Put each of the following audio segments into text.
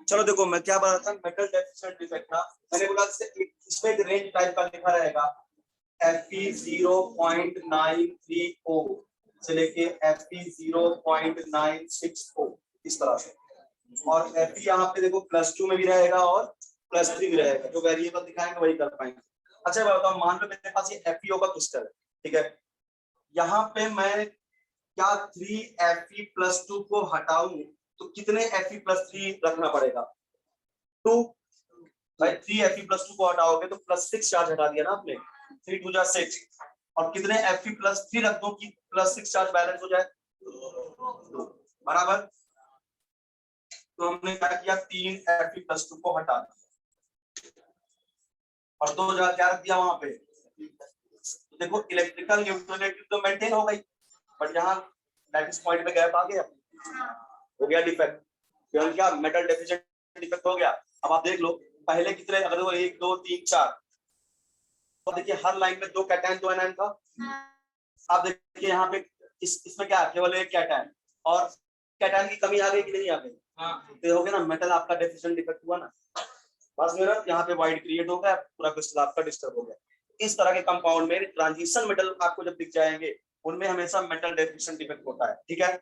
चलो देखो मैं क्या बता था, मेटल डेफिशिएंट डिफेक्ट था। मैंने बोला इसमें एक रेंज टाइप का लिखा रहेगा Fe0.930 से लेके Fe0.960 इस तरह से। और Fe यहाँ पे देखो +2 में भी रहेगा और +3 भी रहेगा, जो वेरिएबल दिखाएंगे वही कर पाएंगे। अच्छा मैं बताऊँ, मान लो मेरे पास ये FeO का क्रिस्टल है, ठीक है। यहाँ पे मैं क्या 3Fe+2 को हटाऊं तो कितने Fe+3 रखना पड़ेगा? 2 भाई। 3Fe+2 को हटाओगे तो +6 चार्ज हटा दिया ना आपने, 3 2 जा 6। और कितने Fe+3 रख दो कि +6 चार्ज बैलेंस हो जाए, बराबर। तो हमने क्या किया, 3Fe+2 को हटा दिया और 2 क्या रख दिया वहां पे। तो देखो इलेक्ट्रिकल न्यूट्रलिटी तो मेंटेन हो गई, बट यहाँ लैटिस पॉइंट में गैप आ गया, हो गया डिफेक्ट। फिर क्या मेटल डेफिशिएंट डिफेक्ट हो गया। अब आप देख लो पहले कितने, अगर वो 1 2 3 4, तो देखिए हर लाइन में 2 कैटायन 2 एनायन था। आप देखिए यहाँ पे इसमें क्या केवल एक कैटायन, और कैटायन की कमी आ गई कि नहीं आ गई? तो हो गया ना, मेटल आपका डेफिशिएंट डिफेक्ट हुआ ना। बस मेरा यहाँ पे वाइड क्रिएट हो गया, पूरा क्रिस्टल आपका डिस्टर्ब हो गया। इस तरह के कंपाउंड में ट्रांजिशन मेटल आपको जब दिख जाएंगे उनमें हमेशा मेटल डेफिशिएंट डिफेक्ट होता है, ठीक है।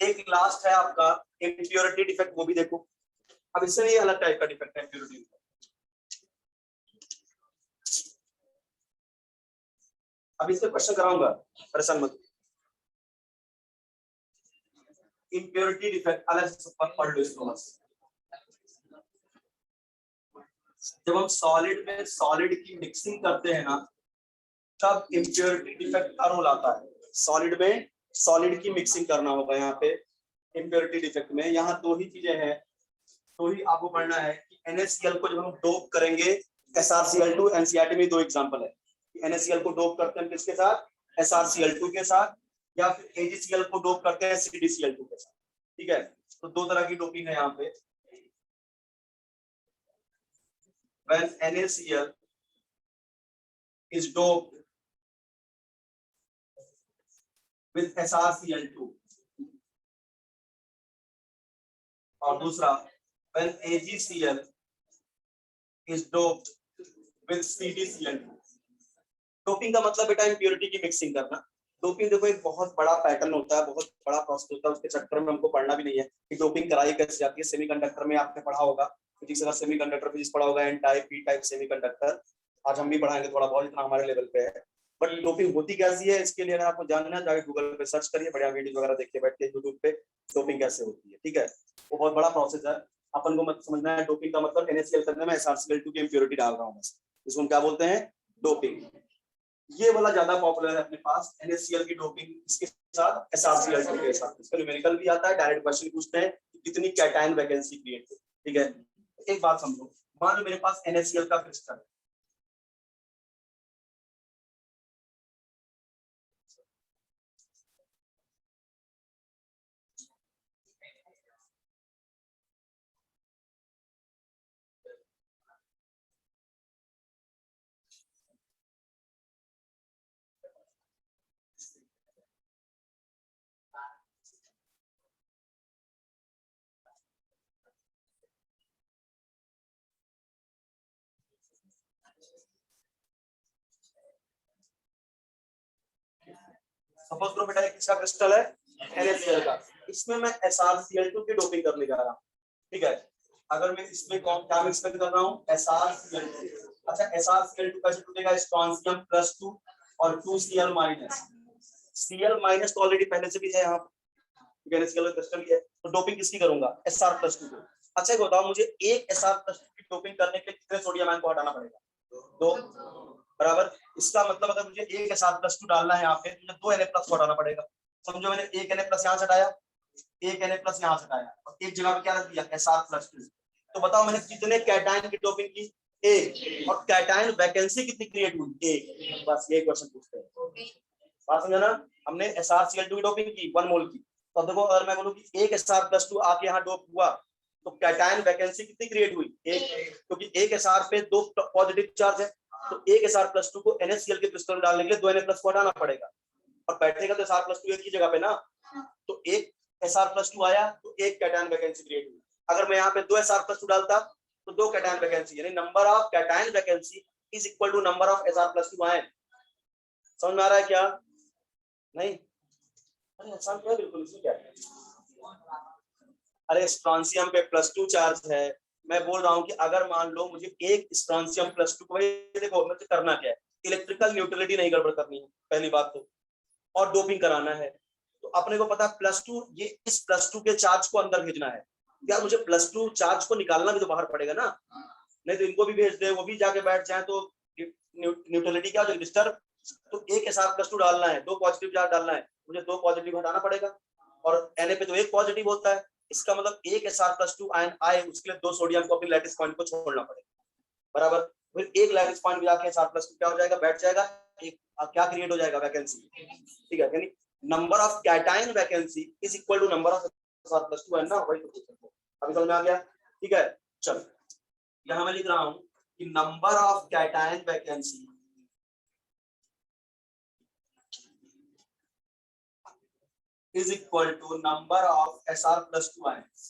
एक लास्ट है आपका इम्प्योरिटी डिफेक्ट, वो भी देखो। अब इससे ये अलग टाइप का डिफेक्ट है इम्प्योरिटी। अब इससे क्वेश्चन कराऊंगा, परेशान मत। इम्प्योरिटी डिफेक्ट अलग से पढ़ लो इसको बस। जब हम सॉलिड में सॉलिड की मिक्सिंग करते हैं ना, तब इम्प्योरिटी डिफेक्ट का रोल आता है। सॉलिड में सॉलिड की मिक्सिंग करना होगा यहाँ पे इम्प्योरिटी डिफेक्ट में। यहाँ 2 ही चीजें हैं, 2 ही आपको पढ़ना है कि NaCl को जब हम डोप करेंगे SrCl2, NCERT में 2 एग्जांपल है। NaCl को डोप करते हैं किसके साथ? SrCl2 के साथ, या फिर AgCl को डोप करते हैं CdCl2 के साथ, ठीक है। तो 2 तरह की डोपिंग है यहाँ पे। When NaCl is doped with SrCl2, और दूसरा when AgCl is doped with CdCl2। Doping का मतलब बेटा इम्प्योरिटी की मिक्सिंग करना। डोपिंग देखो एक बहुत बड़ा पैटर्न होता है, बहुत बड़ा प्रोसेस होता है, उसके चक्कर में हमको पढ़ना भी नहीं है कि डोपिंग कराई कैसे जाती है। सेमीकंडक्टर में आपने पढ़ा होगा, फिजिक्स का सेमीकंडक्टर फिजिक्स पढ़ा होगा, N type P type semiconductor. आज हम भी पढ़ाएंगे थोड़ा बहुत, इतना हमारे लेवल पे है। बट डोपिंग होती कैसी है, इसके लिए अगर आपको जानना है जाके गूगल पे सर्च करिए, बढ़िया वीडियो वगैरह देखिए बैठ के यूट्यूब पे, डोपिंग कैसे होती है, ठीक है। वो बहुत बड़ा प्रोसेस है, अपन को मत समझना है। डोपिंग का मतलब NaCl करने में SrCl2 की इम्प्योरिटी डाल रहा हूँ बस, इसको हम क्या बोलते हैं? डोपिंग। ये वाला ज्यादा पॉपुलर है अपने पास, NaCl की डोपिंग इसके साथ SrCl2 के साथ। इसका न्यूमेरिकल भी आता है, डायरेक्ट क्वेश्चन पूछते हैं कितनी कैटायन वैकेंसी क्रिएट हो, ठीक है। एक बात समझो, मान लो मेरे पास NaCl का क्रिस्टल है, सपोज करो बेटा एक किसका क्रिस्टल है? NaCl का। इसमें मैं SrCl2 की डोपिंग करने जा रहा हूँ, ठीक है। अगर मैं इसमें क्या मिक्स कर रहा हूँ? SrCl2। अच्छा SrCl2 कैसे टूटेगा? स्ट्रोंशियम +2 और 2Cl-। Cl- तो ऑलरेडी पहले से भी है यहाँ, NaCl क्रिस्टल ही है, तो डोपिंग किसकी करूंगा? Sr+2 को। अच्छा एक बताओ मुझे, एक Sr+2 की डोपिंग करने के लिए कितने सोडियम आयन को हटाना पड़ेगा? 2, बराबर। इसका मतलब अगर मुझे एक SR+2 डालना है यहाँ पे, मुझे 2 Na+ को हटाना पड़ेगा। समझो मैंने एक Na+ यहाँ से हटाया, एक Na+ यहाँ से हटाया, और एक जगह पे क्या रख दिया? SR+2। तो बताओ मैंने कितने कैटायन की डोपिंग की? एक। और कैटायन वैकेंसी कितनी क्रिएट हुई? एक। बस ये क्वेश्चन पूछते हैं, बात समझा ना। हमने SrCl2 की डोपिंग की 1 मोल की, तो देखो अगर मैं बोलूं कि एक SR+2 आपके यहाँ डोप हुआ तो कैटायन वैकेंसी कितनी क्रिएट हुई? एक। क्योंकि एक SR पे 2 पॉजिटिव चार्ज है, तो एक SR+2 को NaCl के क्रिस्टल में डालने के लिए 2 Na+ को हटाना पड़ेगा, और बैठेगा तो SR+2 एक ही जगह पे ना, तो एक Sr+2 आया तो एक कैटायन वैकेंसी क्रिएट हुई। अगर मैं यहाँ पे 2 Sr+2 डालता तो 2 कैटायन वैकेंसी, यानी number of cation vacancy is equal to number of Sr+2 आए। समझ में आ रहा है क्या? नहीं? अरे आसान क्या, बिल्कुल इसमें क्या है? अरे स्ट्रॉन्सियम पे +2 चार्ज है। मैं बोल रहा हूँ कि अगर मान लो मुझे एक स्ट्रॉन्सियम +2 को, देखो मुझे करना क्या है, इलेक्ट्रिकल न्यूट्रलिटी नहीं गड़बड़ करनी है पहली बात तो, और डोपिंग कराना है। तो अपने को पता है +2, ये इस +2 के चार्ज को अंदर भेजना है। यार मुझे +2 चार्ज को निकालना भी तो बाहर पड़ेगा ना, नहीं तो इनको भी भेज दे, वो भी जाके बैठ जाए तो न्यूट्रलिटी क्या हो जाएगी, डिस्टर्ब। तो एक Sr+2 डालना है, 2 पॉजिटिव चार्ज डालना है, मुझे 2 पॉजिटिव हटाना पड़ेगा, और Na पे तो 1 पॉजिटिव होता है। इसका मतलब एक Sr+2 आयन आए, उसके लिए 2 सोडियम को अपनी लैटिस पॉइंट को छोड़ना पड़ेगा, बराबर। फिर एक लैटिस पॉइंट जाके Sr+2 क्या हो जाएगा, बैठ जाएगा, एक क्या क्रिएट हो जाएगा, वैकेंसी। ठीक है, यानी number of cation vacancy is equal to number of Sr+2 है ना, वही तो अभी समझ में आ गया। ठीक है, चलो यहां मैं लिख रहा हूं कि number of cation vacancy is equal to number of Sr+2 ions।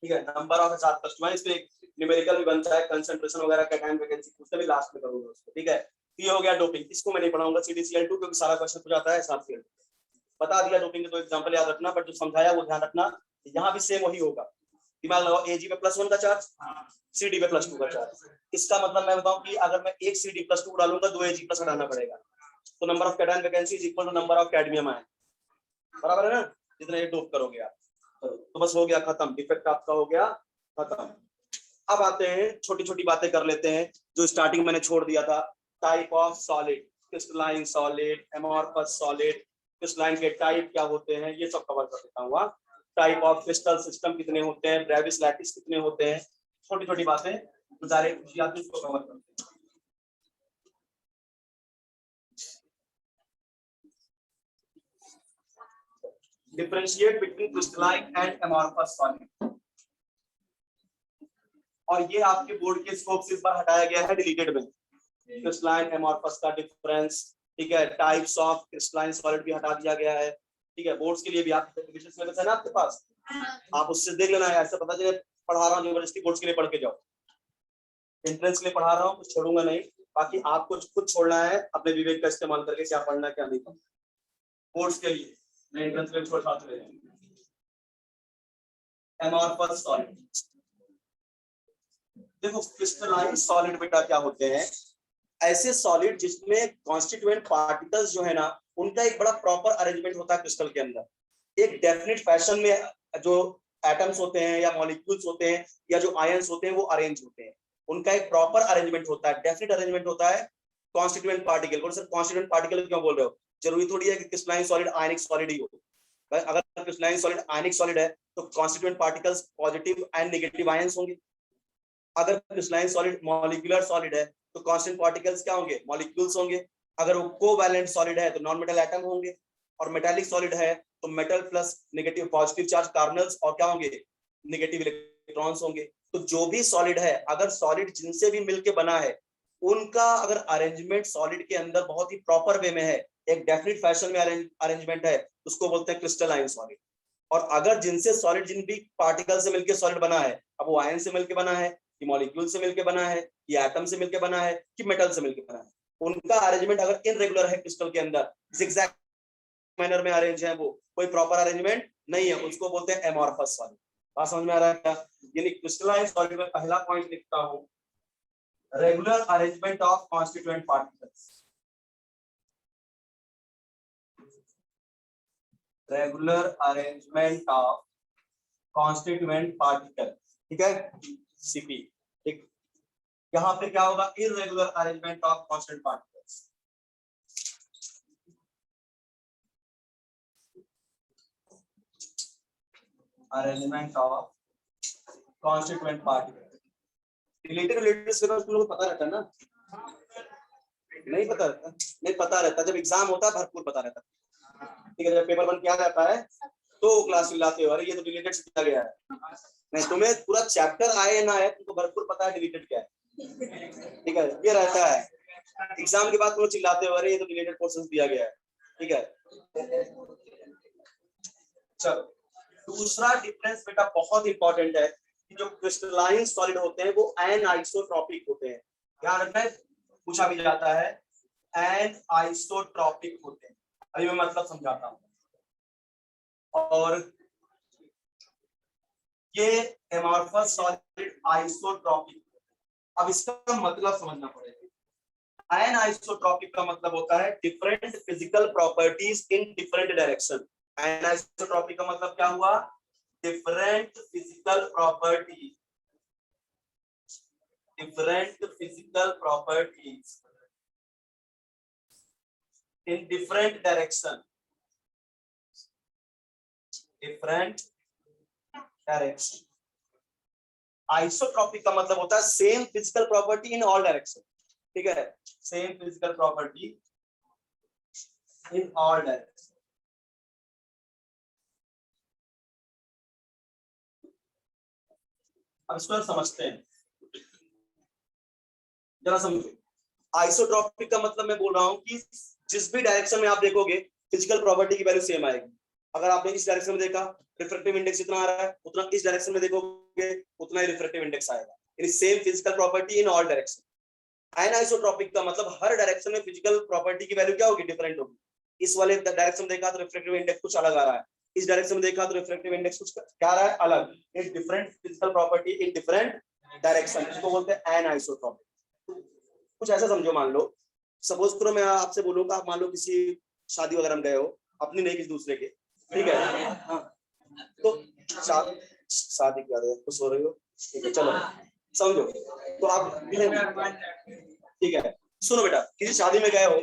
ठीक है, नंबर ऑफ Sr+2 ions, इसमें एक न्यूमेरिकल भी बनता है, कंसंट्रेशन वगैरह कैटायन वैकेंसी, उससे भी लास्ट में करूंगा उसको। ठीक है, ये हो गया डोपिंग, इसको मैं नहीं पढ़ाऊंगा CdCl2, क्योंकि सारा क्वेश्चन पूछा जाता है Sr2। बता दिया डोपिंग के 2 एग्जांपल याद रखना, बट जो समझाया वो ध्यान रखना, यहाँ भी सेम वही होगा। दिमाग लगाओ, Ag पे +1 का चार्ज, Cd पे +2 का चार्ज। इसका मतलब मैं बताऊं कि अगर मैं एक Cd+2 डालूंगा, 2 Ag+ हटाना पड़ेगा, तो number of cation vacancy is equal to number of cadmium ion, बराबर है ना, जितना ये डोप करोगे आप। तो बस हो गया खत्म, डिफेक्ट आपका हो गया खत्म। अब आते हैं, छोटी छोटी बातें कर लेते हैं जो स्टार्टिंग मैंने छोड़ दिया था। Type of solid, crystalline solid, amorphous solid, crystalline के टाइप क्या होते हैं, ये सब कवर कर देता हूँ। टाइप ऑफ क्रिस्टल सिस्टम कितने होते हैं, ब्रेविस लैटिस कितने होते हैं, छोटी छोटी बातें डायरेक्ट इसको कवर करते हैं। Differentiate between crystalline and amorphous solid, और ये आपके बोर्ड के स्कोप से इस बार हटाया गया है डिलीटेड में, क्रिस्टलाइन एमॉर्फस का डिफरेंस। ठीक है, टाइप्स ऑफ क्रिस्टलाइन सॉलिड भी हटा दिया गया है। ठीक है, बोर्ड्स के लिए भी आप सिलेबस है ना आपके पास, आप उससे देख लेना है, ऐसे पता चले पढ़ा रहा हूँ जबरदस्ती बोर्ड्स के लिए पढ़ के जाओ। एंट्रेंस के लिए पढ़ा रहा हूँ, कुछ छोड़ूंगा नहीं, बाकी आपको खुद छोड़ना है अपने विवेक का इस्तेमाल करके, क्या पढ़ना क्या नहीं पढ़ना। बोर्ड्स के लिए मैं एंट्रेंस के लिए छोड़ साथ ले एमॉर्फस सॉलिड। देखो क्रिस्टलाइन सॉलिड बेटा क्या होते हैं, ऐसे सॉलिड जिसमें कॉन्स्टिट्यूएंट पार्टिकल्स जो है ना, उनका एक बड़ा प्रॉपर अरेंजमेंट होता है क्रिस्टल के अंदर, एक डेफिनेट फैशन में जो एटम्स होते हैं या मॉलिक्यूल्स होते हैं या जो आयंस होते हैं वो अरेंज होते हैं, उनका एक प्रॉपर अरेंजमेंट होता है, डेफिनेट अरेंजमेंट होता है कॉन्स्टिट्यूएंट पार्टिकल। और सर कॉन्स्टिट्यूएंट पार्टिकल क्यों बोल रहे हो, जरूरी थोड़ी है कि क्रिस्टलाइन सॉलिड आयनिक सॉलिड ही हो। अगर क्रिस्टलाइन सॉलिड आयनिक सॉलिड है तो constituent particles positive and negative ions होंगे। अगर क्रिस्टलाइन सॉलिड मॉलिक्यूलर सॉलिड है तो कांस्टेंट पार्टिकल्स क्या होंगे, मॉलिक्यूल्स होंगे। अगर वो कोवैलेंट सॉलिड है तो नॉन मेटल एटम होंगे, और मेटालिक सॉलिड है तो metal plus negative positive charge कार्बनल्स और क्या होंगे, नेगेटिव इलेक्ट्रॉन्स होंगे। तो जो भी सॉलिड है, अगर सॉलिड जिनसे भी मिलके बना है, उनका अगर अरेंजमेंट सॉलिड के अंदर बहुत ही प्रॉपर वे में है, एक डेफिनेट फैशन में अरेंजमेंट है, उसको बोलते हैं क्रिस्टलाइन सॉलिड। और अगर जिनसे सॉलिड जिन भी पार्टिकल से मिलकर सॉलिड बना है, अब वो आयन से मिलकर बना है कि मॉलिक्यूल से मिलकर बना है कि एटम से मिलकर बना है कि मेटल से मिलकर बना है, उनका अरेंजमेंट अगर इनरेगुलर है क्रिस्टल के अंदर, जिगजैग मैनर में अरेंज है, वो कोई प्रॉपर अरेंजमेंट नहीं है, उसको बोलते हैं एमॉर्फस सॉलिड। बात समझ में आ रहा है क्या? यानी क्रिस्टलाइन सॉलिड में पहला पॉइंट लिखता हूं, regular arrangement of constituent particles, regular arrangement of constituent particle. ठीक है, सीपी। ठीक, यहां पे क्या होगा, irregular arrangement of constant particles. Arrangement of constituent particles related syllabus तुम लोगों को पता रहता है ना, नहीं पता रहता, नहीं पता रहता, जब एग्जाम होता है भरपूर पता रहता। ठीक है, जब पेपर 1 किया जाता है तो क्लास मिलाते हो, अरे ये तो डिलीटेड किया गया है, नहीं तुम्हें पूरा चैप्टर आए ना आए तुमको भरपूर पता है डिलीटेड क्या है। ठीक है, ये रहता है, एग्जाम के बाद तुम चिल्लाते हो अरे ये तो डिलीटेड पोर्शन दिया गया है। ठीक है, चलो, दूसरा डिफरेंस बेटा बहुत इंपॉर्टेंट है कि जो क्रिस्टलाइन सॉलिड होते हैं वो एनआइसोट्रॉपिक होते हैं। ध्यान रखना है, पूछा भी जाता है, एनआइसोट्रॉपिक होते हैं। अभी मैं मतलब समझाता हूँ। और ये एमॉर्फस सॉलिड आइसोट्रॉपिक। अब इसका मतलब समझना पड़ेगा। एनआइसोट्रॉपिक का मतलब होता है different physical properties in different direction. Anisotropic का मतलब क्या हुआ? Different physical properties, different physical properties in different direction, different direction. Isotropic का मतलब होता है same physical property in all direction. ठीक है, same physical property in all direction. अब इसको समझते हैं, जरा समझो। आइसोट्रॉपिक का मतलब मैं बोल रहा हूं कि जिस भी डायरेक्शन में आप देखोगे फिजिकल प्रॉपर्टी की वैल्यू सेम आएगी। अगर आपने इस डायरेक्शन में देखा, रिफ्रैक्टिव इंडेक्स जितना आ रहा है उतना इस डायरेक्शन में देखोगे उतना ही रिफ्रैक्टिव इंडेक्स आएगा। यानी same physical property in all direction. Anisotropic का मतलब हर डायरेक्शन में फिजिकल प्रॉपर्टी की वैल्यू क्या होगी? डिफरेंट होगी। इस वाले डायरेक्शन में देखा तो रिफ्रैक्टिव इंडेक्स कुछ अलग आ रहा है, इस डायरेक्शन में देखा तो रिफ्रैक्टिव इंडेक्स कुछ क्या आ रहा है? अलग। It different physical property in different direction, इसको बोलते हैं एनाइसोट्रॉपिक। कुछ ऐसा समझो, मान लो सपोज करो मैं आपसे बोलूंगा, आप मान लो किसी शादी वगैरह में गए हो, अपनी नहीं किसी दूसरे के, ठीक है? हाँ, तो शादी क्या है, खुश हो रही हो, ठीक है, चलो समझो। तो आप, ठीक है, सुनो बेटा, किसी शादी में गए हो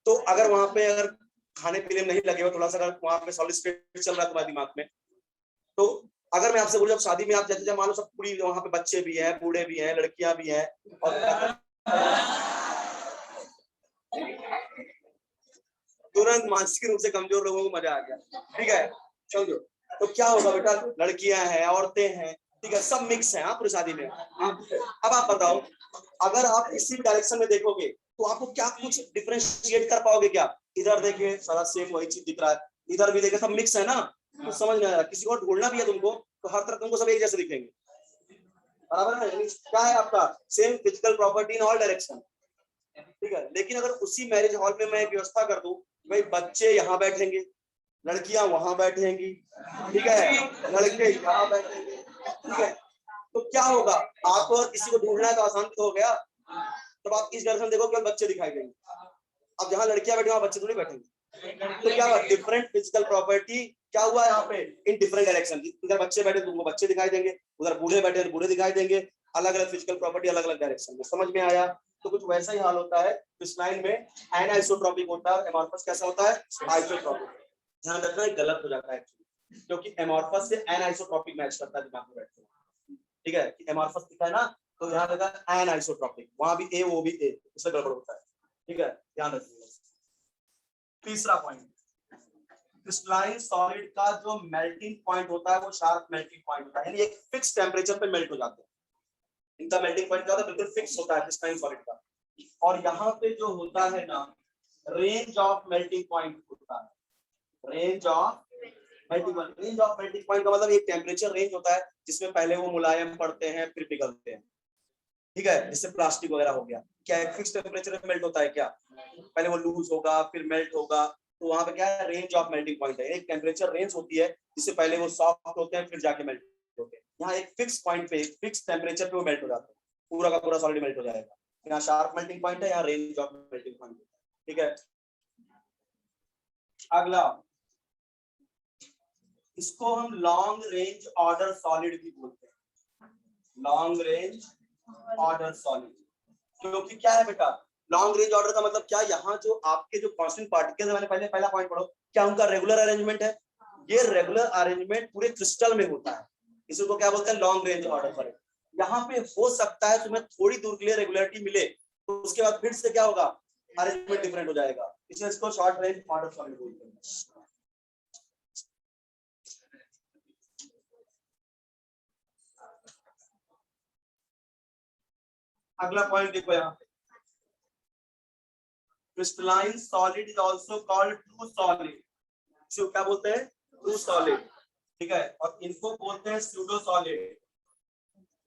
तो अगर वहां पे अगर खाने पीने में नहीं लगे हो, थोड़ा सा अगर वहां पे सॉलिड स्टेट चल रहा है तुम्हारे दिमाग में, तो अगर मैं आपसे बोलूं जब शादी में आप जैसे मान लो सब पूरी वहां पे बच्चे भी हैं, बूढ़े भी हैं, लड़कियां भी हैं, और तुरंत मानसिक रूप से कमजोर लोगों को मजा आ गया, ठीक है, समझो। तो क्या होगा बेटा, लड़कियां हैं, औरतें हैं, ठीक है, सब मिक्स है पूरी शादी में। अब आप बताओ, अगर आप इसी डायरेक्शन में देखोगे तो आपको क्या कुछ डिफरेंशिएट कर पाओगे क्या? इधर देखे सारा सेम वही चीज दिख रहा है, इधर भी देखे सब मिक्स है ना, तो समझ में आ रहा है। किसी को ढूंढना भी है तुमको तो हर तरफ तुमको सब एक जैसे दिखेंगे, बराबर है? क्या है आपका? Same physical property in all direction, ठीक है। लेकिन अगर उसी मैरिज हॉल में मैं एक व्यवस्था कर दूं, भाई बच्चे यहाँ बैठेंगे, लड़कियां वहां बैठेंगी, ठीक है, लड़के यहाँ बैठेंगे, ठीक है, तो क्या होगा? आपको किसी को ढूंढना तो आसान तो हो गया। तब आप इस डायरेक्शन देखो केवल बच्चे दिखाई देंगे, अब जहाँ लड़कियां बैठी वहां बच्चे थोड़ी बैठेंगे। तो क्या हुआ? डिफरेंट फिजिकल प्रॉपर्टी क्या हुआ यहाँ पे? इन डिफरेंट डायरेक्शन। इधर बच्चे बैठे तुमको बच्चे दिखाई देंगे, उधर बूढ़े बैठे तो बूढ़े दिखाई देंगे, अलग अलग फिजिकल प्रॉपर्टी अलग अलग डायरेक्शन में। समझ में आया? तो कुछ वैसा ही हाल होता है क्रिस्टलाइन में, एनाइसोट्रॉपिक होता है, एमॉर्फस कैसा होता है? आइसोट्रॉपिक। ध्यान रखना है, गलत हो जाता है क्योंकि एमॉर्फस से एनाइसोट्रॉपिक मैच करता है दिमाग में बैठते हैं, ठीक है। एमॉर्फस दिखा है ना, तो ध्यान रखना एनाइसोट्रॉपिक, वहां भी ए वो भी ए, इससे गड़बड़ होता है, ठीक है, ध्यान रखिएगा। तीसरा पॉइंट, क्रिस्टलाइन सॉलिड का जो मेल्टिंग पॉइंट होता है वो शार्प मेल्टिंग पॉइंट होता है, यानी एक फिक्स टेंपरेचर पे मेल्ट हो जाते हैं। इनका मेल्टिंग पॉइंट क्या होता है? बिल्कुल फिक्स होता है क्रिस्टलाइन सॉलिड का। और यहाँ पे जो होता है ना, रेंज ऑफ मेल्टिंग पॉइंट होता है, range of melting point. Range of melting point का मतलब एक टेंपरेचर रेंज होता है जिसमें पहले वो मुलायम पड़ते हैं फिर पिघलते हैं, ठीक है, जैसे प्लास्टिक वगैरह हो गया। क्या एक फिक्स टेंपरेचर में मेल्ट होता है क्या? पहले वो लूज होगा फिर मेल्ट होगा, तो वहां पे क्या है? रेंज ऑफ मेल्टिंग पॉइंट है, एक टेम्परेचर रेंज होती है जिससे पहले वो सॉफ्ट होते हैं फिर जाके मेल्ट होते हैं। यहाँ एक फिक्स पॉइंट पे, एक फिक्स टेम्परेचर पे वो मेल्ट हो जाता है, पूरा का पूरा सॉलिड मेल्ट हो जाएगा। यहाँ शार्प मेल्टिंग पॉइंट है, यहाँ रेंज ऑफ मेल्टिंग पॉइंट, ठीक है। अगला, इसको हम लॉन्ग रेंज ऑर्डर सॉलिड भी बोलते हैं, लॉन्ग रेंज ऑर्डर सॉलिड। क्योंकि क्या है बेटा, लॉन्ग रेंज ऑर्डर का मतलब क्या? यहाँ जो आपके जो कांस्टेंट पार्टिकल्स है, मैंने पहले पहला पॉइंट पढ़ो, क्या उनका रेगुलर अरेंजमेंट है? ये रेगुलर अरेंजमेंट पूरे क्रिस्टल में होता है, इसको क्या बोलते हैं? Long range order solid. यहाँ पे हो सकता है तुम्हें थोड़ी दूर के लिए रेगुलरिटी मिले, तो उसके बाद फिर से क्या होगा? अरेंजमेंट डिफरेंट हो जाएगा, इसलिए इसको शॉर्ट रेंज ऑर्डर सॉलिड बोलते हैं। अगला पॉइंट देखो, यहाँ पे crystalline solid is also called true solid. इसको क्या बोलते हैं? True solid. ठीक है, और इनको बोलते हैं स्यूडो सॉलिड।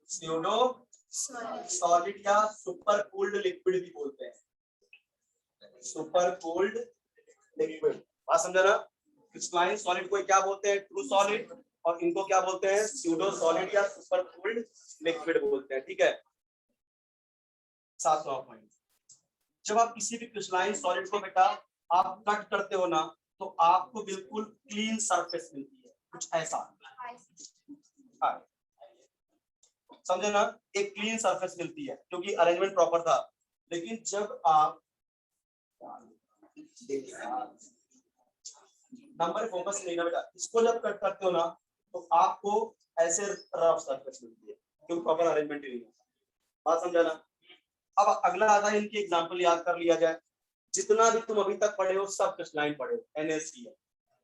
स्यूडो सॉलिड या सुपर कूल्ड लिक्विड भी बोलते हैं, सुपर कूल्ड लिक्विड। बात समझा ना? क्रिस्टलाइन सॉलिड को क्या बोलते हैं? ट्रू सॉलिड, और इनको क्या बोलते हैं? स्यूडो सॉलिड या सुपर कूल्ड लिक्विड बोलते हैं। ठीक है, 7वां पॉइंट, जब आप किसी भी क्रिस्टलाइन सॉलिड को बेटा आप कट करते हो ना, तो आपको बिल्कुल क्लीन सरफेस मिलती है, कुछ ऐसा। हाँ, समझे ना? एक क्लीन सरफेस मिलती है क्योंकि अरेंजमेंट प्रॉपर था। लेकिन जब आप नंबर फोकस नहीं ना बेटा, इसको जब कट करते हो ना, तो आपको ऐसे रफ सरफेस मिलती है क्योंकि प्रॉपर अरेंजमेंट ही नहीं है। बात समझा ना? अब अगला आता है, इनकी एग्जांपल याद कर लिया जाए। जितना भी तुम अभी तक पढ़े हो सब क्रिस्टलाइन पढ़े हो, NaCl,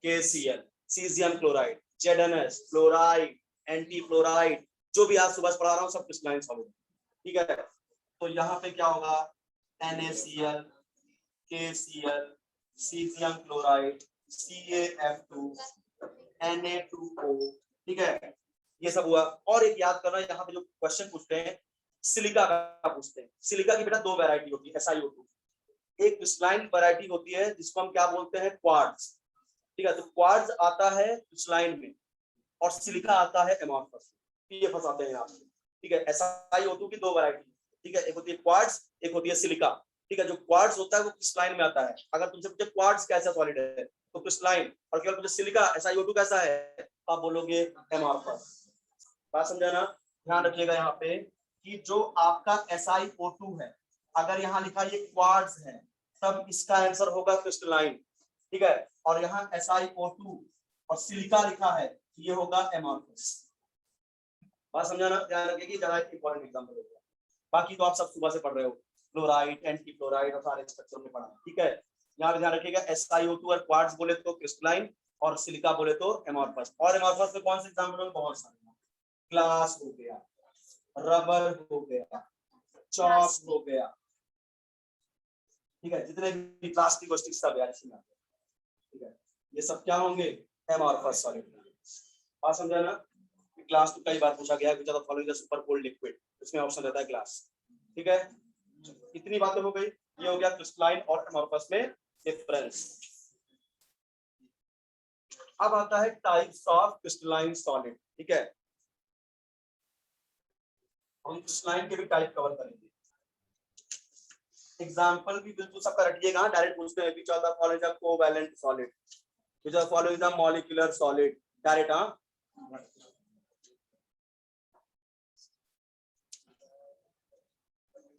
KCl, caesium chloride, ZnS, fluoride, anti fluoride, जो भी आज सुबह पढ़ा रहा हूँ सब क्रिस्टलाइन सॉलिड। ठीक है, तो यहाँ पे क्या होगा? NaCl, KCl, caesium chloride, CaF2, Na2O। ठीक है, ये सब हुआ। और एक याद करना, यहाँ पे जो क्वेश्चन पूछते हैं सिलिका का पूछते हैं। सिलिका की बेटा दो वैरायटी होती है, SiO2। एक क्रिस्टलाइन वैरायटी होती है जिसको हम क्या बोलते हैं? क्वार्ट्ज। ठीक है, तो क्वार्ट्ज आता है क्रिस्टलाइन में और सिलिका आता है एमॉर्फस। ये फंसाते हैं आप। ठीक है, SiO2 की दो वैरायटी। ठीक है, एक होती है क्वार्ट्ज, एक होती है सिलिका। ठीक है, जो क्वार्ट्ज होता है वो क्रिस्टलाइन में आता है। अगर तुमसे पूछे क्वार्ट्ज कैसा सॉलिड है तो क्रिस्टलाइन, और केवल पूछे सिलिका SiO2 कैसा है आप बोलोगे एमॉर्फस। बात समझा ना? ध्यान रखिएगा यहाँ पे कि जो आपका SiO2 है, अगर यहाँ लिखा ये क्वार्ट्ज है तब इसका आंसर होगा क्रिस्टलाइन। ठीक है, और यहाँ SiO2 और सिलिका लिखा है, ये होगा एमॉर्फस। बात समझा ना? ध्यान रखिए कि ज्यादा इंपॉर्टेंट एग्जांपल हो गया। बाकी तो आप सब सुबह से पढ़ रहे हो, फ्लोराइड, एंटी फ्लोराइड और सारे स्ट्रक्चर में पढ़ा। ठीक है, यहाँ पे ध्यान रखिएगा SiO2 और क्वार्ट्ज बोले तो क्रिस्टलाइन, और सिलिका बोले तो एमॉर्फस। और एमॉर्फस में कौन से एग्जांपल है? बहुत सारे। ग्लास हो गया, रबर हो गया, चॉक हो गया। ठीक है, जितने भी प्लास्टिक वस्टिक सब यार इसमें। ठीक है, ये सब क्या होंगे? Amorphous solid. बात समझा ना? ग्लास तो कई बार पूछा गया है, ज्यादा following the super cold liquid, उसमें ऑप्शन रहता है ग्लास। ठीक है, इतनी बातें हो गई। ये हो गया क्रिस्टलाइन और एमॉर्फस में डिफरेंस। अब आता है टाइप्स ऑफ क्रिस्टलाइन सॉलिड। ठीक है, हम क्रिस्टलाइन के भी टाइप कवर करेंगे। एग्जांपल भी बिल्कुल सबका रखिएगा, डायरेक्ट पूछते हैं which are the following the covalent solid, which are following the molecular solid, direct. हां,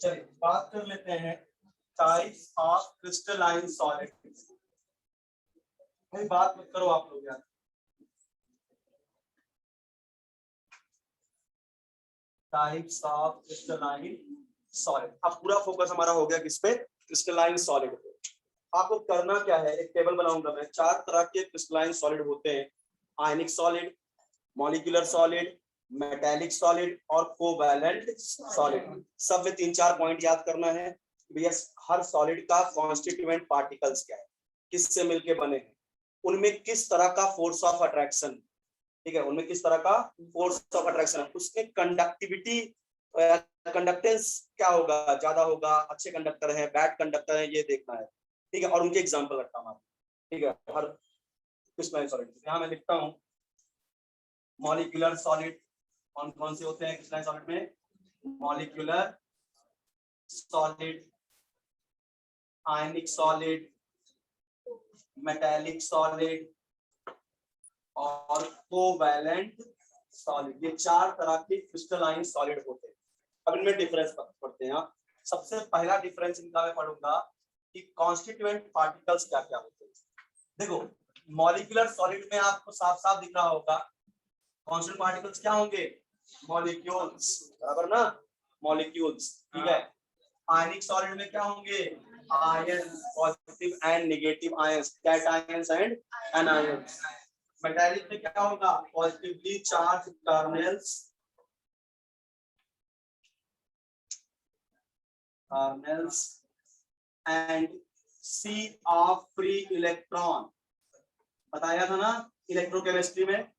चलिए बात कर लेते हैं टाइप्स ऑफ क्रिस्टलाइन सॉलिड। भाई बात मत करो आप लोग यार। Types of crystalline solid. अब पूरा फोकस हमारा हो गया किस पे? क्रिस्टलाइन सॉलिड पे। आपको करना क्या है, एक टेबल बनाऊंगा मैं। 4 तरह के क्रिस्टलाइन सॉलिड होते हैं, आयनिक solid, molecular solid, metallic solid और कोवैलेंट सॉलिड। सब में 3-4 पॉइंट याद करना है। भैया हर सॉलिड का कॉन्स्टिट्यूएंट पार्टिकल्स क्या है, किससे मिलके बने हैं, उनमें किस तरह का फोर्स ऑफ अट्रैक्शन। ठीक है, उनमें किस तरह का फोर्स ऑफ अट्रैक्शन है, उसमें कंडक्टिविटी, कंडक्टेंस क्या होगा, ज्यादा होगा, अच्छे कंडक्टर है, बैड कंडक्टर है, ये देखना है। ठीक है, और उनके एग्जांपल रखता हूं। ठीक है, हर क्रिस्टलाइन सॉलिड यहाँ मैं लिखता हूँ। मॉलिक्यूलर सॉलिड कौन कौन से होते हैं क्रिस्टलाइन सॉलिड में? मॉलिक्यूलर सॉलिड, आयनिक सॉलिड, मेटालिक सॉलिड और कोवैलेंट सॉलिड। ये 4 तरह के क्रिस्टलाइन सॉलिड होते हैं। अब इनमें डिफरेंस पढ़ते हैं। सबसे पहला डिफरेंस इनका मैं पढ़ूंगा कि कॉन्स्टिट्यूएंट पार्टिकल्स क्या क्या होते हैं। देखो, मॉलिक्यूलर सॉलिड में आपको साफ साफ दिख रहा होगा कॉन्स्टिट्यूएंट पार्टिकल्स क्या होंगे? मॉलिक्यूल्स, बराबर ना? मॉलिक्यूल्स। ठीक है, आयनिक सॉलिड में क्या होंगे? Ion, positive and negative ions, cations and anions. Metallic में क्या होगा? Positively charge terminals, terminals and sea of free electron, बताया था ना इलेक्ट्रोकेमिस्ट्री में,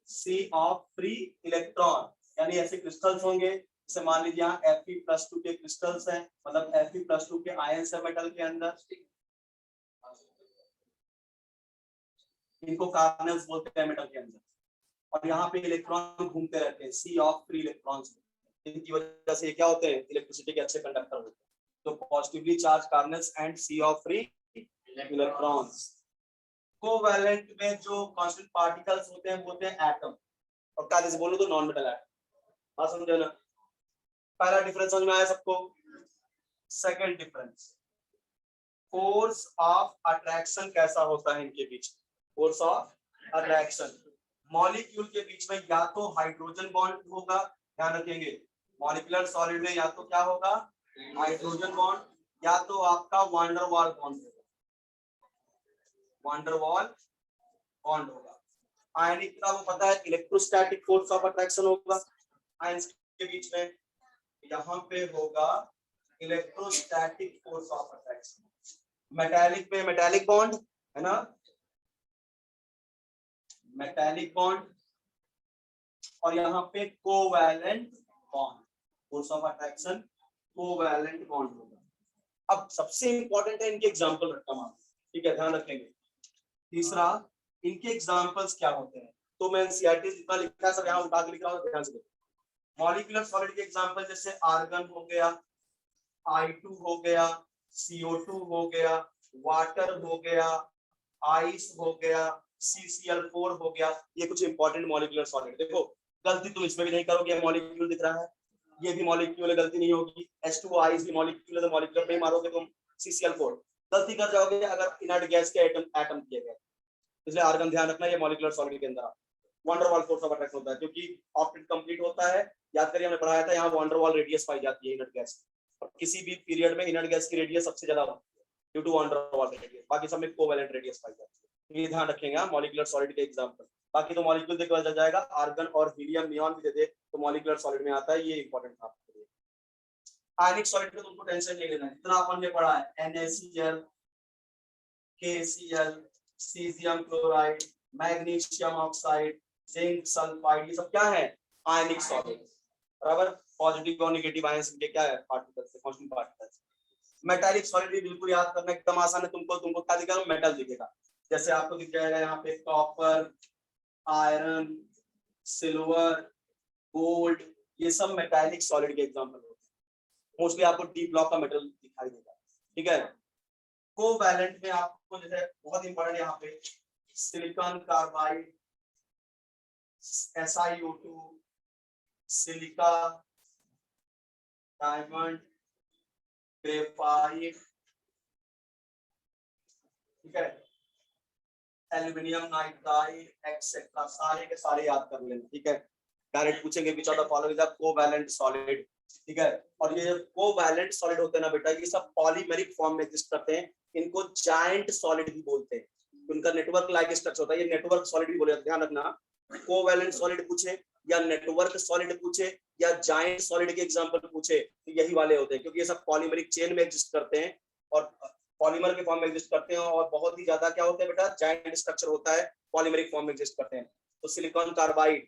सी ऑफ फ्री इलेक्ट्रॉन, यानी ऐसे क्रिस्टल्स होंगे जैसे मान लीजिए यहाँ Fe+2 के क्रिस्टल्स हैं, मतलब Fe+2 के आयंस है मेटल के अंदर, इनको कार्बन्स बोलते हैं मेटल के अंदर, और यहाँ पे इलेक्ट्रॉन घूमते रहते हैं, सी ऑफ फ्री इलेक्ट्रॉन्स, इनकी वजह से क्या होते हैं, इलेक्ट्रिसिटी के अच्छे कंडक्टर होते हैं। तो positively charge carbons and sea of free electrons. Covalent में जो कांस्टेंट पार्टिकल्स होते हैं वो होते हैं एटम, और कायदे से बोलो तो नॉन मेटल एटम। बात समझे ना? पहला डिफरेंस समझ में आया सबको? Second difference, force of attraction कैसा होता है इनके बीच, फोर्स ऑफ अट्रैक्शन, मॉलिक्यूल के बीच में या तो हाइड्रोजन बॉन्ड होगा, ध्यान रखेंगे, मॉलिक्यूलर सॉलिड में या तो क्या होगा, हाइड्रोजन बॉन्ड, या तो आपका वांडरवाल बॉन्ड होगा, वांडरवाल बॉन्ड होगा। आयनिक का वो पता है, इलेक्ट्रोस्टैटिक फोर्स ऑफ अट्रैक्शन होगा आयंस के बीच में, यहाँ पे होगा electrostatic force of attraction. Metallic में मेटालिक बॉन्ड है ना, मेटालिक बॉन्ड, और यहाँ पे covalent bond, force of attraction covalent bond होगा। अब सबसे इंपॉर्टेंट है इनके एग्जांपल रखना मान, ठीक है, ध्यान रखेंगे। तीसरा, इनके एग्जांपल्स क्या होते हैं, तो मैं एनसीईआरटी जितना लिखा है सब यहाँ उठा के लिख रहा हूँ, ध्यान से देखो। मॉलिक्यूलर सॉलिड के एग्जांपल जैसे आर्गन हो गया, I2 हो गया, CO2 हो गया, वाटर हो गया, आइस हो गया, CCl4 हो गया, ये कुछ इंपॉर्टेंट मॉलिक्यूलर सॉलिड। देखो गलती तुम इसमें भी नहीं करोगे, मॉलिक्यूल दिख रहा है, ये भी मॉलिक्यूल है, गलती नहीं होगी, H2O आइस भी मॉलिक्यूल है, तो मॉलिक्यूलर पे ही मारोगे तुम, CCl4 गलती कर जाओगे अगर इनर्ट गैस के एटम किए गए, इसलिए आर्गन ध्यान रखना, ये मॉलिक्यूलर सॉलिड के अंदर वंडरवॉल फोर्स ऑफ अट्रैक्शन होता है, क्योंकि ऑक्टेट कंप्लीट होता है, याद करिए हमने पढ़ाया था, यहाँ वंडरवॉल रेडियस पाई जाती है इनर्ट गैस, और किसी भी पीरियड में इनर्ट गैस की रेडियस सबसे ज्यादा होती है ड्यू टू वंडरवॉल रेडियस, बाकी सब में कोवैलेंट रेडियस पाई जाती है, ये ध्यान रखेंगे मॉलिक्यूलर सॉलिड के एग्जांपल। बाकी तो मॉलिक्यूल देख के जाएगा, आर्गन और हीलियम नियॉन भी दे दे तो मॉलिक्यूलर सॉलिड में आता है, ये इंपॉर्टेंट था आपके लिए। आयनिक सॉलिड पे तुमको टेंशन नहीं लेना, जितना अपन ने पढ़ा है NaCl, KCl, caesium chloride, magnesium oxide, zinc sulphide, ये सब क्या है, आयनिक सॉलिड, बराबर। पॉजिटिव और नेगेटिव आयंस के क्या है, particles, constant particles. Metallic solid भी बिल्कुल याद करना एकदम आसान है, तुमको क्या दिखेगा, मेटल दिखेगा, जैसे आपको दिख जाएगा यहाँ पे कॉपर, आयरन, सिल्वर, गोल्ड, ये सब मेटालिक सॉलिड के एग्जांपल होते हैं, मोस्टली आपको डी ब्लॉक का मेटल दिखाई देगा, ठीक है। कोवैलेंट में आपको जैसे बहुत इंपॉर्टेंट यहाँ पे silicon carbide, SiO2, silica, diamond, graphite, ठीक है, एल्यूमिनियम नाइट्राइड एक्सेट्रा, सारे के सारे याद कर लेना, ठीक है। डायरेक्ट पूछेंगे which of the following is a covalent solid, ठीक है। और ये कोवैलेंट सॉलिड होते हैं ना बेटा, ये सब पॉलीमेरिक फॉर्म में एग्जिस्ट करते हैं, इनको जायंट सॉलिड भी बोलते हैं, उनका नेटवर्क लाइक स्ट्रक्चर होता है, ये नेटवर्क सॉलिड भी बोले, ध्यान रखना। कोवैलेंट सॉलिड पूछे या नेटवर्क सॉलिड पूछे या जायंट सॉलिड के एग्जांपल पूछे तो यही वाले होते हैं, क्योंकि ये सब पॉलीमेरिक चेन में एग्जिस्ट करते हैं और पॉलीमर के फॉर्म में एग्जिस्ट करते हैं, और बहुत ही ज्यादा क्या होता है बेटा, जायंट स्ट्रक्चर होता है, पॉलीमेरिक फॉर्म में एग्जिस्ट करते हैं। तो सिलिकॉन कार्बाइड,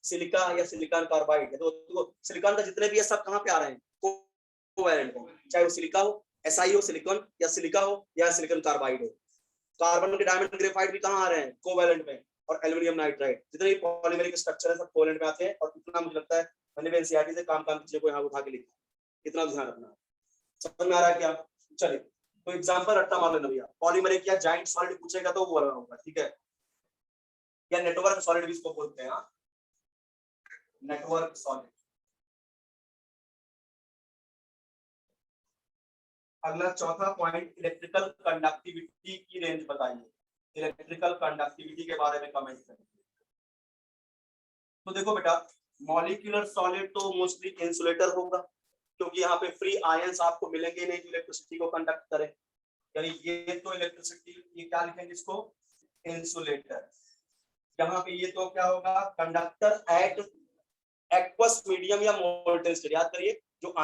सिलिका या सिलिकॉन कार्बाइड है, तो सिलिकॉन का जितने भी है सब कहाँ पे आ रहे हैं, कोवैलेंट में, चाहे वो सिलिका हो, SI हो, सिलिकॉन या सिलिका हो या सिलिकॉन कार्बाइड हो। कार्बन के डायमंड ग्रेफाइट भी कहाँ आ रहे हैं, कोवैलेंट में, और एल्यूमिनियम नाइट्राइड, जितने भी पॉलीमेरिक स्ट्रक्चर है सब कोवैलेंट में आते हैं, और इतना मुझे लगता है मैंने भी एनसीईआरटी से काम की चीजों को यहाँ उठा के लिखा, इतना ध्यान रखना, समझ में आ रहा है क्या? चलिए, तो एग्जांपल रट्टा मार लेना भैया, पॉलीमेरिक या जायंट सॉलिड पूछेगा तो वो वाला होगा, ठीक है, या नेटवर्क सॉलिड भी इसको बोलते हैं, नेटवर्क सॉलिड। अगला चौथा पॉइंट, इलेक्ट्रिकल कंडक्टिविटी की रेंज बताइए, इलेक्ट्रिकल कंडक्टिविटी के बारे में कमेंट करें। तो देखो बेटा, मॉलिक्यूलर सॉलिड तो मोस्टली इंसुलेटर होगा, क्योंकि यहाँ पे फ्री आयंस आपको मिलेंगे नहीं जो इलेक्ट्रिसिटी को कंडक्ट करें, यानी ये तो इलेक्ट्रिसिटी, ये क्या लिखेंगे इसको, इंसुलेटर। यहाँ पे ये तो क्या होगा, कंडक्टर एट एक्वस मीडियम या मोल्टेन स्टेट, याद करिए जो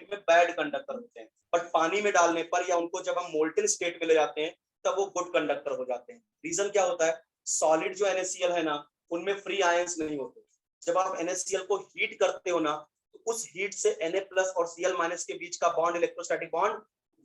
में बैड कंडक्टर होते हैं, बट पानी में डालने पर या उनको जब हम मोल्टन स्टेट में ले जाते हैं तब वो गुड कंडक्टर हो जाते हैं। रीजन क्या होता है, सॉलिड जो NaCl है ना उनमें फ्री आयंस नहीं होते। जब आप NaCl को हीट करते हो ना तो उस हीट से Na+ और Cl- के बीच का बॉन्ड, इलेक्ट्रोस्टैटिक बॉन्ड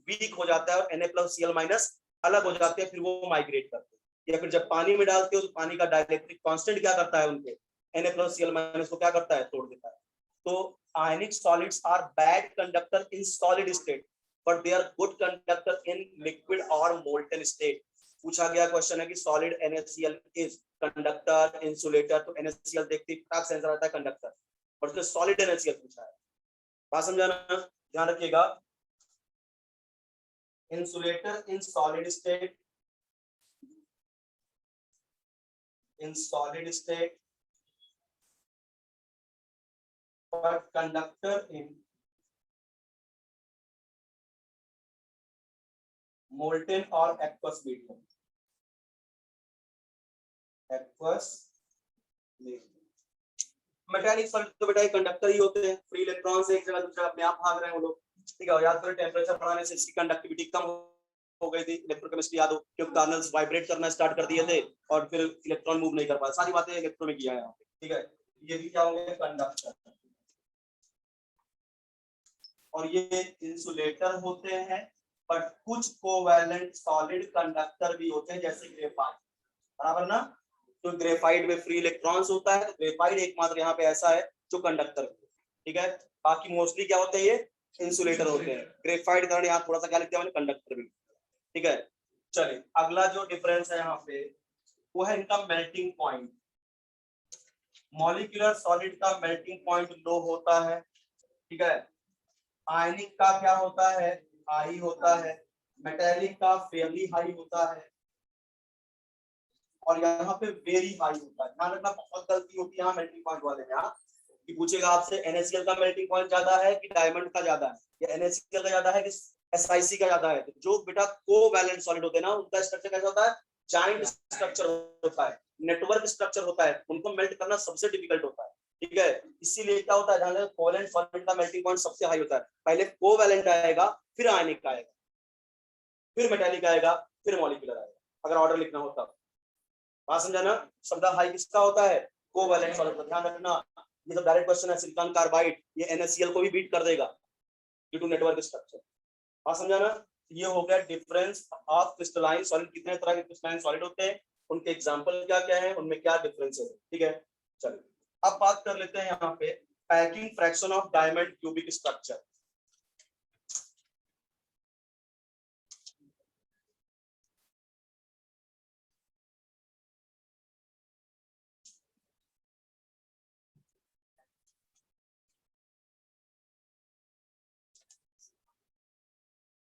वीक हो जाता है और Na+ Cl- अलग हो जाते हैं, फिर वो माइग्रेट करते हैं। या फिर जब पानी में डालते हो तो पानी का डाइलेक्ट्रिक कांस्टेंट क्या करता है, उनके Na+ Cl- को क्या करता है, तोड़ देता है। तो ionic solids are bad conductor in solid state but they are good conductor in liquid or molten state। पूछा गया क्वेश्चन है कि solid NaCl is conductor, insulator, तो NaCl देखते ही फटाक से आंसर आता है कंडक्टर, और जो सॉलिड NaCl पूछा है। बात समझाना, ध्यान रखिएगा। Insulator in solid state, in solid state but conductor in molten or aqueous medium, aqueous medium। Mechanic solid तो बेटा कंडक्टर ही होते हैं, फ्री इलेक्ट्रॉन से एक जगह दूसरा अपने आप भाग रहे हैं वो लोग, ठीक है। याद करो टेंपरेचर बढ़ाने से इसकी कंडक्टिविटी कम हो गई थी, इलेक्ट्रोकेमिस्ट्री याद हो, क्योंकि कर्नल्स वाइब्रेट करना स्टार्ट कर दिए थे और फिर इलेक्ट्रॉन मूव नहीं कर पाए, सारी बातें इलेक्ट्रो में किया है यहाँ पे, ठीक है। ये भी क्या होंगे, कंडक्टर, और ये इंसुलेटर होते हैं, बट कुछ कोवैलेंट सॉलिड कंडक्टर भी होते हैं जैसे ग्रेफाइट, बराबर ना। तो ग्रेफाइट में फ्री इलेक्ट्रॉन्स होता है, तो ग्रेफाइट एकमात्र यहाँ पे ऐसा है जो कंडक्टर, ठीक है। बाकी मोस्टली क्या होते हैं, ये इंसुलेटर होते हैं। ग्रेफाइट कारण यहाँ थोड़ा सा क्या लिख दिया मैंने, कंडक्टर भी, ठीक है। चलिए अगला जो डिफरेंस है यहाँ पे वो है इनका मेल्टिंग पॉइंट। मॉलिक्यूलर सॉलिड का मेल्टिंग पॉइंट लो होता है, ठीक है। आयनिक का क्या होता है, हाई होता है। मेटेलिक का फेयरली हाई होता है, और यहाँ पे वेरी हाई होता है। ध्यान रखना, बहुत गलती होती है यहाँ मेल्टिंग पॉइंट वाले में, यहाँ कि पूछेगा आपसे NaCl का मेल्टिंग पॉइंट ज्यादा है कि डायमंड का ज्यादा है, या NaCl का ज्यादा है कि SiC का ज्यादा है। तो जो बेटा कोवैलेंट सॉलिड होते हैं ना उनका स्ट्रक्चर कैसा होता है, जॉइंट स्ट्रक्चर होता है, नेटवर्क स्ट्रक्चर होता है, उनको मेल्ट करना सबसे डिफिकल्ट होता है, ठीक है। इसीलिए क्या होता है, ध्यान रखना, कोवैलेंट सॉलिड का मेल्टिंग पॉइंट सबसे हाई होता है। पहले कोवैलेंट आएगा, फिर आयनिक आएगा, फिर मेटालिक आएगा, फिर मॉलिक्यूलर आएगा, अगर ऑर्डर लिखना हो तब। बात समझाना, सबसे हाई किसका होता है, कोवैलेंट सॉलिड का। ध्यान रखना, ये तो डायरेक्ट क्वेश्चन है, सिलिकॉन कार्बाइड ये NaCl को भी बीट कर देगा ड्यू टू नेटवर्क स्ट्रक्चर। बात समझाना, ये हो गया डिफरेंस ऑफ क्रिस्टलाइन सॉलिड। कितने तरह के क्रिस्टलाइन सॉलिड होते हैं, उनके एग्जांपल क्या क्या है, उनमें क्या डिफरेंस है, ठीक है। चलिए अब बात कर लेते हैं यहाँ पे packing fraction of diamond cubic structure.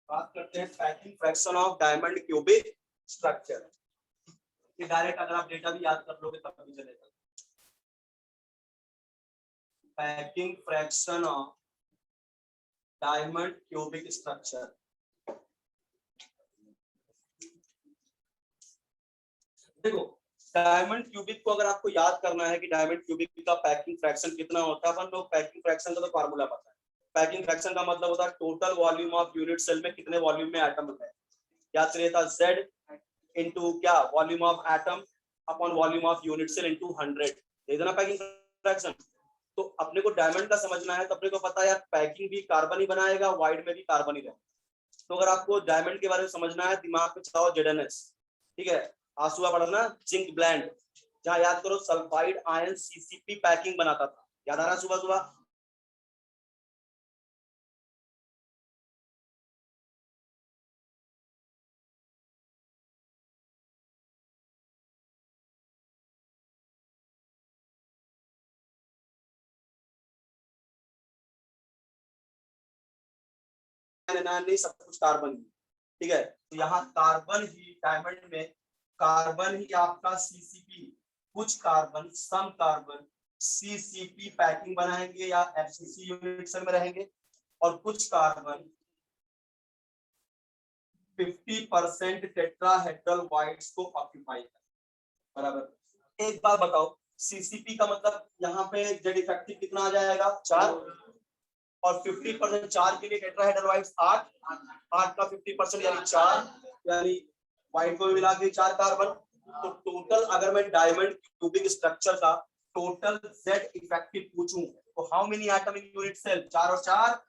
बात करते हैं packing fraction of diamond cubic structure. कि डायरेक्ट अगर आप डेटा भी याद कर लोगे तब भी चलेगा। Packing fraction of diamond cubic structure. देखो डायमंड क्यूबिक को अगर आपको याद करना है कि डायमंड क्यूबिक का पैकिंग फ्रैक्शन कितना होता है, अपन लोग पैकिंग फ्रैक्शन का तो फार्मूला पता है। पैकिंग फ्रैक्शन का मतलब होता है total volume of unit cell में कितने वॉल्यूम में एटम है। याद करिए था Z इनटू क्या, volume of atom upon volume of unit cell into 100, दे देना पैकिंग फ्रैक्शन। तो अपने को डायमंड का समझना है तो अपने को पता है यार पैकिंग भी कार्बन ही बनाएगा, वाइड में भी कार्बन ही रहेगा। तो अगर आपको डायमंड के बारे में समझना है, दिमाग में चलाओ ZnS, ठीक है। आंसुआ पढ़ना जिंक ब्लेंड, जहां याद करो सल्फाइड आयन CCP पैकिंग बनाता था, याद आ रहा सुबह सुबह। नहीं, सब कुछ कार्बन ही, ठीक है। तो यहाँ कार्बन ही डायमंड में, कार्बन ही आपका CCP, कुछ कार्बन सम कार्बन CCP पैकिंग बनाएंगे या FCC यूनिट सेल में रहेंगे, और कुछ कार्बन 50% टेट्राहेड्रल वाइड्स को ऑक्यूपाई कर, बराबर। एक बात बताओ, CCP का मतलब यहाँ पे जेड इफेक्टिव कितना आ जाएगा, 4, और 50% 4 के लिए टेट्राहेड्रल व्हाइट्स 8, 8 का 50% यानी 4, यानी व्हाइट को मिला के 4 कार्बन। तो टोटल अगर मैं डायमंड क्यूबिक स्ट्रक्चर का टोटल Z इफेक्टिव पूछूं तो how many atom in unit cell, 4 और 4,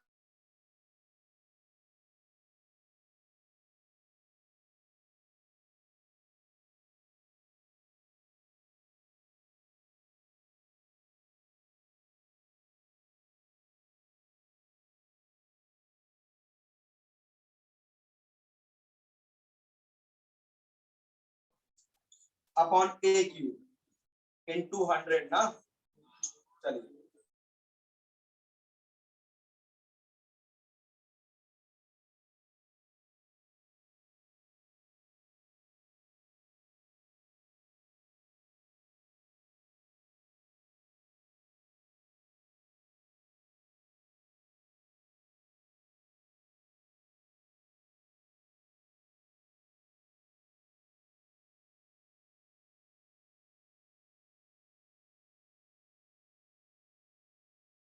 अपॉन A क्यूब इनटू 100 ना। चलिए